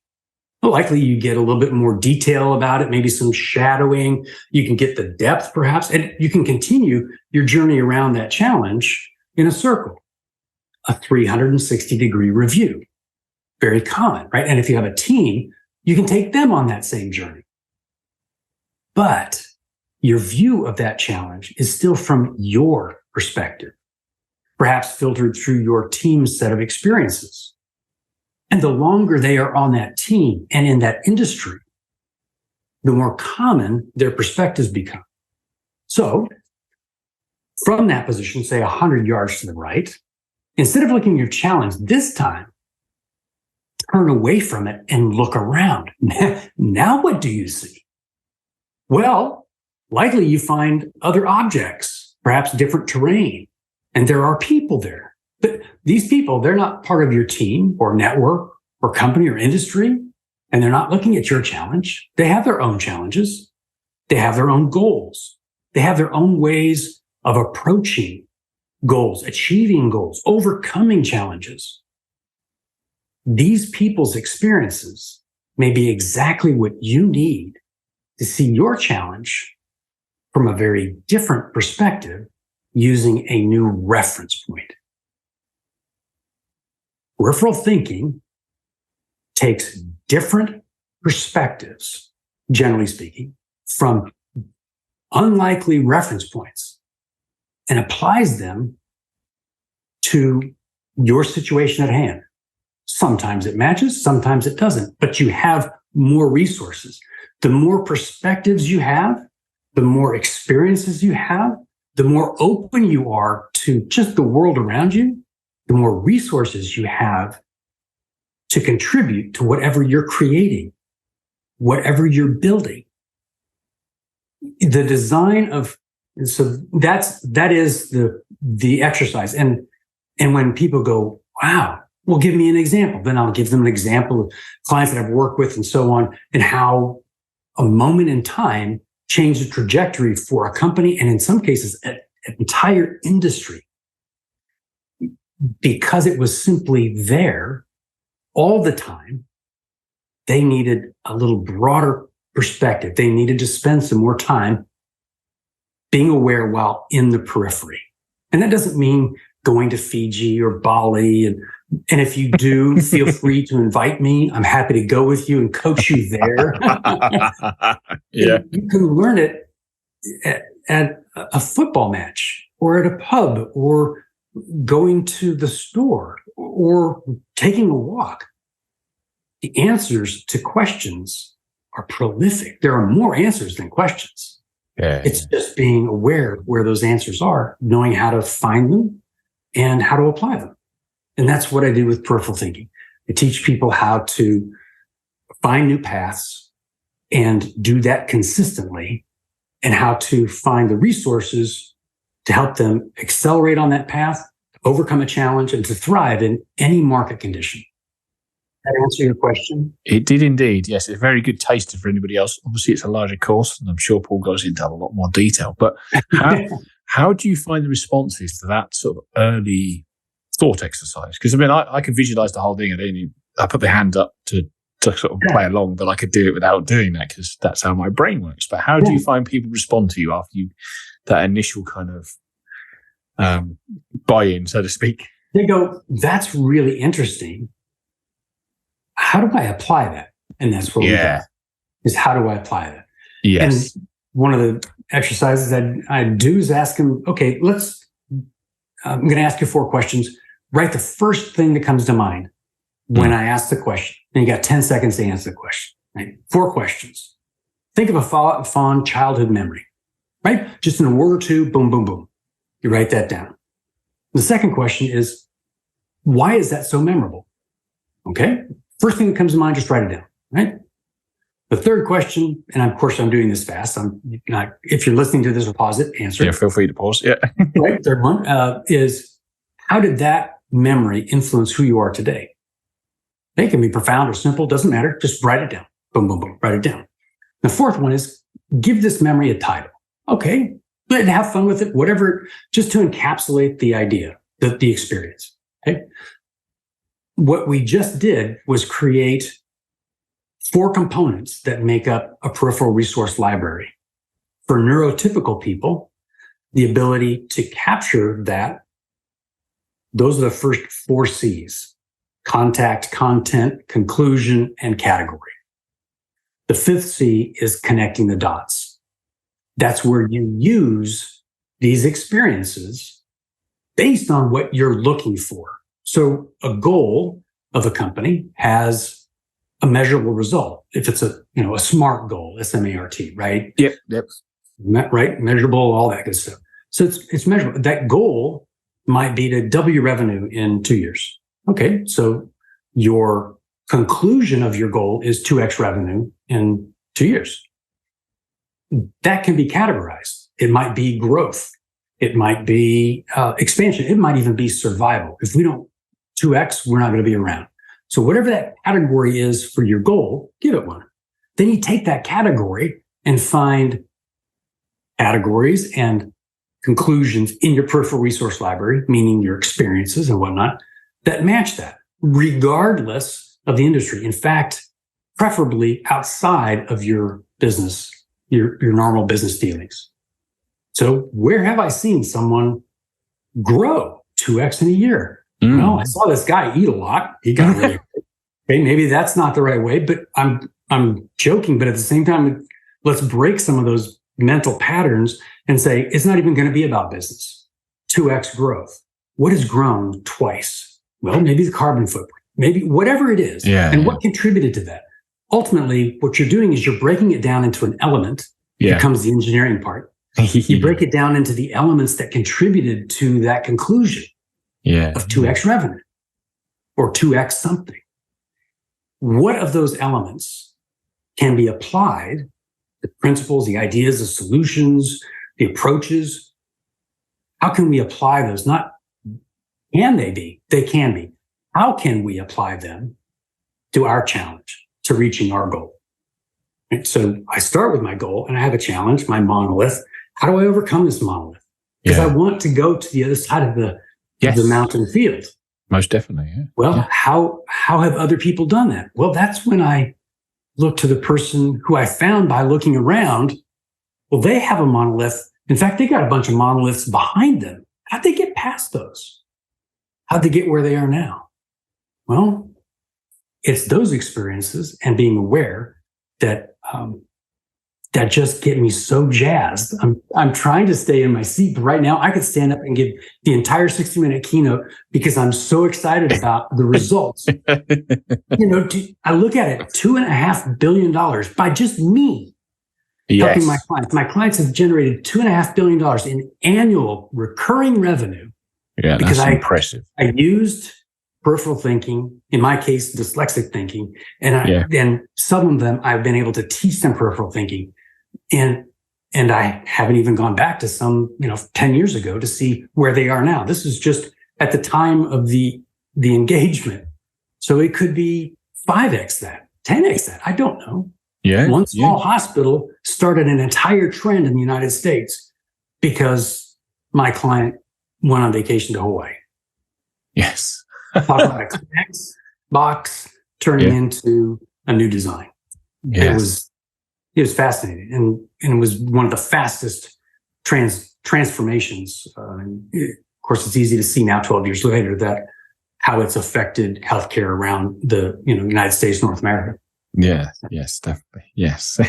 Well, likely you get a little bit more detail about it, maybe some shadowing. You can get the depth perhaps, and you can continue your journey around that challenge in a circle, a 360-degree review. Very common, right? And if you have a team, you can take them on that same journey. But your view of that challenge is still from your perspective, perhaps filtered through your team's set of experiences. And the longer they are on that team and in that industry, the more common their perspectives become. So from that position, say 100 yards to the right, instead of looking at your challenge this time, turn away from it and look around. Now what do you see? Well, likely you find other objects, perhaps different terrain, and there are people there. But these people, they're not part of your team or network or company or industry, and they're not looking at your challenge. They have their own challenges. They have their own goals. They have their own ways of approaching goals, achieving goals, overcoming challenges. These people's experiences may be exactly what you need to see your challenge from a very different perspective using a new reference point. Peripheral thinking takes different perspectives, generally speaking, from unlikely reference points and applies them to your situation at hand. Sometimes it matches, sometimes it doesn't, but you have more resources. The more perspectives you have, the more experiences you have, the more open you are to just the world around you, the more resources you have to contribute to whatever you're creating, whatever you're building. The design of, so that is the exercise. And when people go, wow, well, give me an example, then I'll give them an example of clients that I've worked with and so on, and how a moment in time changed the trajectory for a company, and in some cases, an entire industry, because it was simply there all the time. They needed a little broader perspective. They needed to spend some more time being aware while in the periphery. And that doesn't mean going to Fiji or Bali. And if you do, feel free to invite me. I'm happy to go with you and coach you there. Yeah. You can learn it at a football match or at a pub or going to the store or taking a walk. The answers to questions are prolific. There are more answers than questions. Yeah. It's just being aware where those answers are, knowing how to find them and how to apply them. And that's what I do with peripheral thinking. I teach people how to find new paths, and do that consistently, and how to find the resources to help them accelerate on that path, overcome a challenge, and to thrive in any market condition. That answer your question? It did indeed. Yes, it's a very good taster for anybody else. Obviously, it's a larger course, and I'm sure Paul goes into a lot more detail. But how do you find the responses to that sort of early thought exercise? Because I mean, I could visualize the whole thing, and I put my hand up to sort of play along, but I could do it without doing that because that's how my brain works. But how do you find people respond to you after that initial kind of buy-in, so to speak? They go, "That's really interesting. How do I apply that?" And that's what we do, is how do I apply that? Yes. And one of the exercises I do is ask them, okay, I'm going to ask you 4 questions. Write the first thing that comes to mind when I ask the question. And you got 10 seconds to answer the question, right? 4 questions. Think of a fond childhood memory, right? Just in a word or two, boom, boom, boom. You write that down. The second question is, why is that so memorable? Okay. First thing that comes to mind, just write it down, right? The third question, and of course I'm doing this fast. I'm not, if you're listening to this, we'll pause it, answer it. Yeah, feel free to pause. Yeah. Right. Third one is, how did that memory influence who you are today? They can be profound or simple, doesn't matter. Just write it down. Boom, boom, boom. Write it down. The fourth one is, give this memory a title. Okay. And have fun with it, whatever, just to encapsulate the idea, the experience. Okay. What we just did was create 4 components that make up a peripheral resource library. For neurotypical people, the ability to capture that, those are the first 4 C's: contact, content, conclusion, and category. The 5th C is connecting the dots. That's where you use these experiences based on what you're looking for. So a goal of a company has a measurable result. If it's a SMART goal, SMART, right? Yep. Right, measurable, all that good stuff. So it's measurable. That goal might be to double your revenue in 2 years. Okay, so your conclusion of your goal is 2x revenue in 2 years. That can be categorized. It might be growth. It might be expansion. It might even be survival. If we don't 2x, we're not going to be around. So whatever that category is for your goal, give it one. Then you take that category and find categories and conclusions in your peripheral resource library, meaning your experiences and whatnot, that match that, regardless of the industry. In fact, preferably outside of your business, your normal business dealings. So where have I seen someone grow 2x in a year? Well, I saw this guy eat a lot. He got really okay, maybe that's not the right way, but I'm joking. But at the same time, let's break some of those mental patterns and say, it's not even going to be about business. 2x growth. What has grown twice? Well, maybe the carbon footprint, maybe whatever it is. What contributed to that? Ultimately, what you're doing is you're breaking it down into an element. Becomes the engineering part. You break it down into the elements that contributed to that conclusion of 2x revenue or 2x something. What of those elements can be applied, the principles, the ideas, the solutions, the approaches? How can we apply those? Not can they be, they can be. How can we apply them to our challenge, to reaching our goal? And so I start with my goal and I have a challenge, my monolith. How do I overcome this monolith? Because I want to go to the other side of the mountain field. Most definitely. Yeah. Well, how have other people done that? Well, that's when I look to the person who I found by looking around. Well, they have a monolith. In fact, they got a bunch of monoliths behind them. How'd they get past those? How'd they get where they are now? Well, it's those experiences and being aware that that just get me so jazzed. I'm trying to stay in my seat, but right now I could stand up and give the entire 60-minute keynote because I'm so excited about the results. I look at it, $2.5 billion by just me helping my clients. My clients have generated $2.5 billion in annual recurring revenue. Yeah, because that's impressive. I used peripheral thinking, in my case, dyslexic thinking. And some of them, I've been able to teach them peripheral thinking. And I haven't even gone back to some, 10 years ago to see where they are now. This is just at the time of the engagement. So it could be 5x that, 10x that. I don't know. Yeah. One small hospital started an entire trend in the United States because my client went on vacation to Hawaii. Yes. Talk about a X box turning into a new design. Yes. It was fascinating, and it was one of the fastest transformations. Of course, it's easy to see now, 12 years later, that how it's affected healthcare around the United States, North America. Yeah. Yes. Definitely. Yes.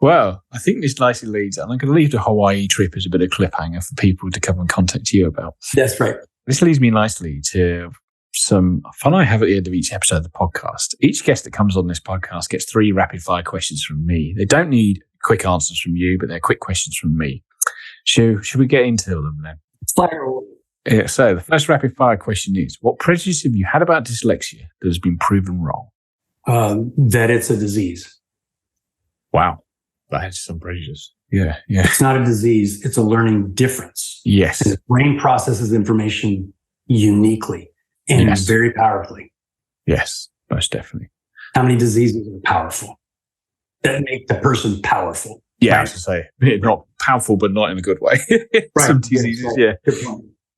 Well, I think this nicely leads, and I'm going to leave the Hawaii trip as a bit of cliffhanger for people to come and contact you about. That's right. This leads me nicely to some fun I have at the end of each episode of the podcast. Each guest that comes on this podcast gets 3 rapid fire questions from me. They don't need quick answers from you, but they're quick questions from me. Should we get into them then? Fire away. Yeah, so the first rapid fire question is, what prejudice have you had about dyslexia that has been proven wrong? That it's a disease. Wow. That has some prejudice. Yeah. It's not a disease. It's a learning difference. Yes. And the brain processes information uniquely and very powerfully. Yes, most definitely. How many diseases are powerful? That make the person powerful. Yeah, right? I was going to say, not powerful, but not in a good way. Right. Some diseases, yeah.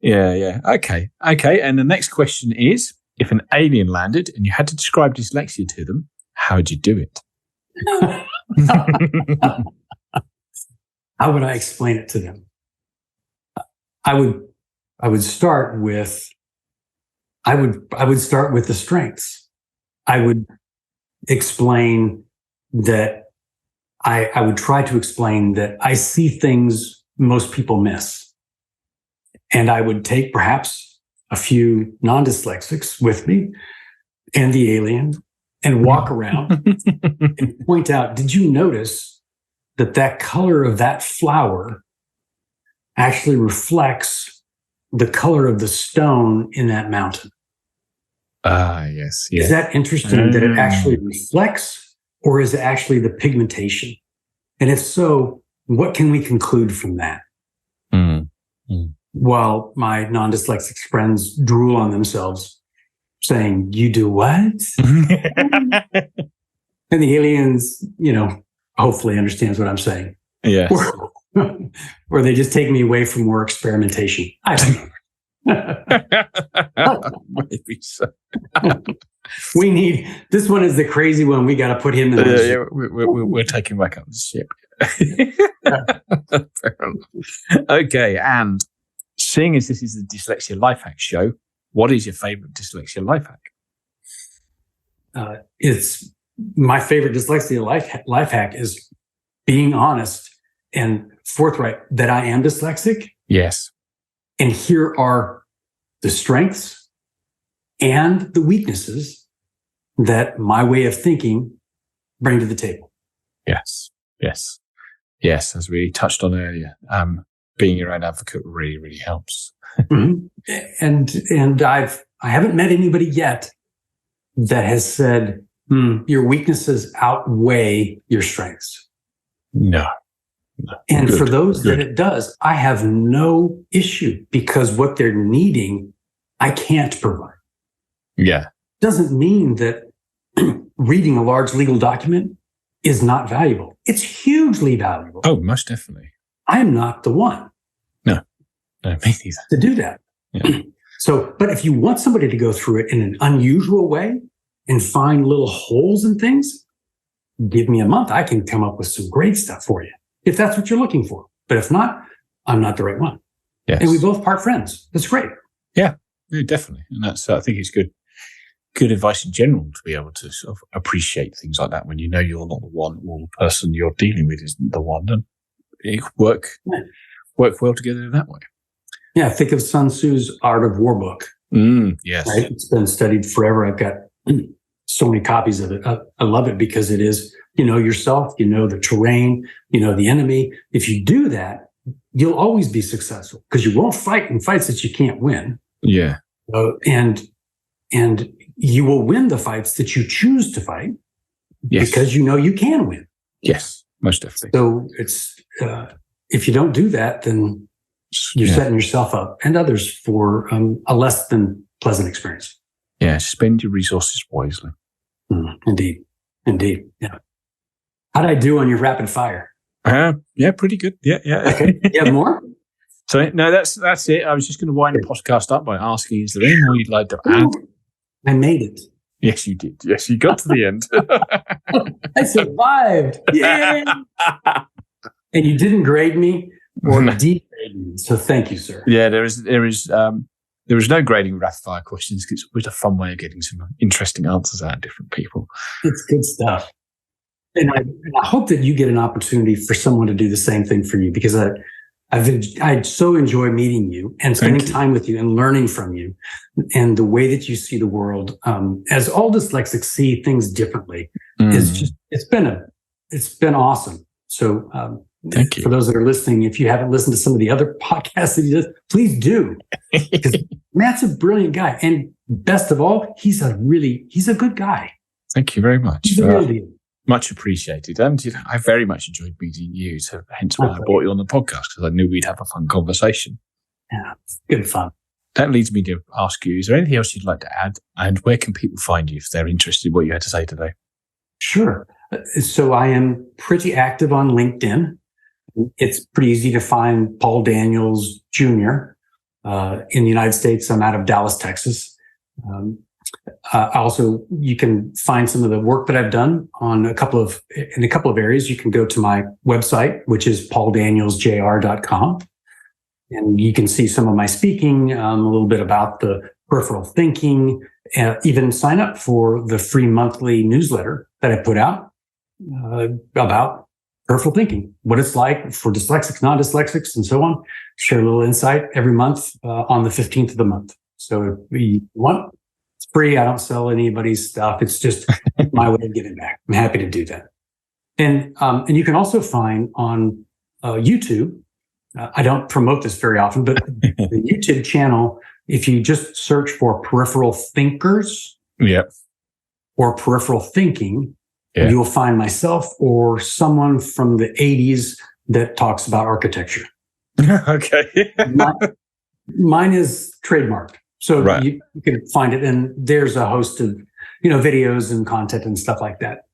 Yeah. Okay. And the next question is, if an alien landed and you had to describe dyslexia to them, how would you do it? How would I explain it to them? I would start with the strengths. I would explain that I would try to explain that I see things most people miss. And I would take perhaps a few non-dyslexics with me and the alien and walk around and point out, did you notice that color of that flower actually reflects the color of the stone in that mountain? Yes. Is that interesting that it actually reflects, or is it actually the pigmentation? And if so, what can we conclude from that? While my non-dyslexic friends drool on themselves, saying, you do what? And the aliens, hopefully understands what I'm saying. Yes. Or they just take me away for more experimentation. I don't know. Maybe so. This one is the crazy one. We got to put him in the ship. We're taking back up the ship. Fair enough. Okay, and seeing as this is the Dyslexia Life Hack show, what is your favorite dyslexia life hack? It's my favorite dyslexia life hack is being honest and forthright that I am dyslexic. Yes. And here are the strengths and the weaknesses that my way of thinking bring to the table. Yes. As we touched on earlier, being your own advocate really, really helps. Mm-hmm. And I haven't met anybody yet that has said, your weaknesses outweigh your strengths. No. And for those that it does, I have no issue, because what they're needing, I can't provide. Yeah. Doesn't mean that reading a large legal document is not valuable. It's hugely valuable. Oh, most definitely. I am not the one. No, me neither. To do that. Yeah. But if you want somebody to go through it in an unusual way and find little holes in things, give me a month. I can come up with some great stuff for you, if that's what you're looking for. But if not, I'm not the right one. Yes. And we both part friends. That's great. Yeah, definitely. And that's, I think it's good advice in general to be able to sort of appreciate things like that when you know you're not the one, or the person you're dealing with isn't the one. And it work well together in that way. Yeah, think of Sun Tzu's Art of War book. Yes. Right? It's been studied forever. I've got so many copies of it. I love it because it is, yourself, the terrain, the enemy. If you do that, you'll always be successful, because you won't fight in fights that you can't win. Yeah. And you will win the fights that you choose to fight because you know you can win. Yes, most definitely. So it's if you don't do that, then you're setting yourself up and others for a less than pleasant experience. Yeah, spend your resources wisely. Indeed. Yeah. How'd I do on your rapid fire? Yeah, pretty good. Yeah. Okay. You have more? So no, that's it. I was just going to wind the podcast up by asking, is there any more you'd like to add? I made it. Yes, you did. Yes, you got to the end. I survived. Yeah. And you didn't grade me or degrade me. So thank you, sir. Yeah, there is no grading rapid fire questions. It's always a fun way of getting some interesting answers out of different people. It's good stuff. And I hope that you get an opportunity for someone to do the same thing for you, because I so enjoy meeting you and spending time with you and learning from you, and the way that you see the world, as all dyslexics see things differently, it's been awesome. So thank you. For those that are listening, if you haven't listened to some of the other podcasts that he does, please do. Because Matt's a brilliant guy, and best of all, he's a good guy. Thank you very much. He's a real deal. Much appreciated. And I very much enjoyed meeting you. So hence why I brought you on the podcast, because I knew we'd have a fun conversation. Yeah, good fun. That leads me to ask you, is there anything else you'd like to add? And where can people find you if they're interested in what you had to say today? Sure. So I am pretty active on LinkedIn. It's pretty easy to find Paul Daniels Jr. In the United States. I'm out of Dallas, Texas. Also, you can find some of the work that I've done in a couple of areas. You can go to my website, which is pauldanielsjr.com, and you can see some of my speaking, a little bit about the peripheral thinking, and even sign up for the free monthly newsletter that I put out about peripheral thinking, what it's like for dyslexics, non-dyslexics, and so on. Share a little insight every month on the 15th of the month. So if you want, it's free. I don't sell anybody's stuff. It's just my way of giving back. I'm happy to do that. And you can also find on YouTube, I don't promote this very often, but the YouTube channel, if you just search for Peripheral Thinkers or Peripheral Thinking, you will find myself or someone from the 80s that talks about architecture. Okay. Mine is trademarked. So you can find it, and there's a host of, videos and content and stuff like that.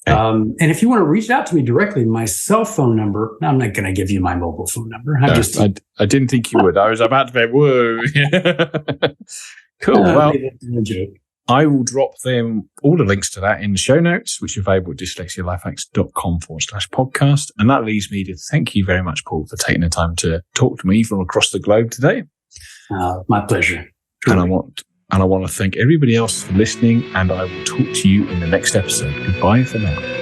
And if you want to reach out to me directly, my cell phone number, I'm not going to give you my mobile phone number. I didn't think you would. I was about to say, whoa. Cool. Well, I will drop all the links to that in the show notes, which are available at dyslexialifehacks.com/podcast. And that leaves me to thank you very much, Paul, for taking the time to talk to me from across the globe today. My pleasure. And I want to thank everybody else for listening, and I will talk to you in the next episode. Goodbye for now.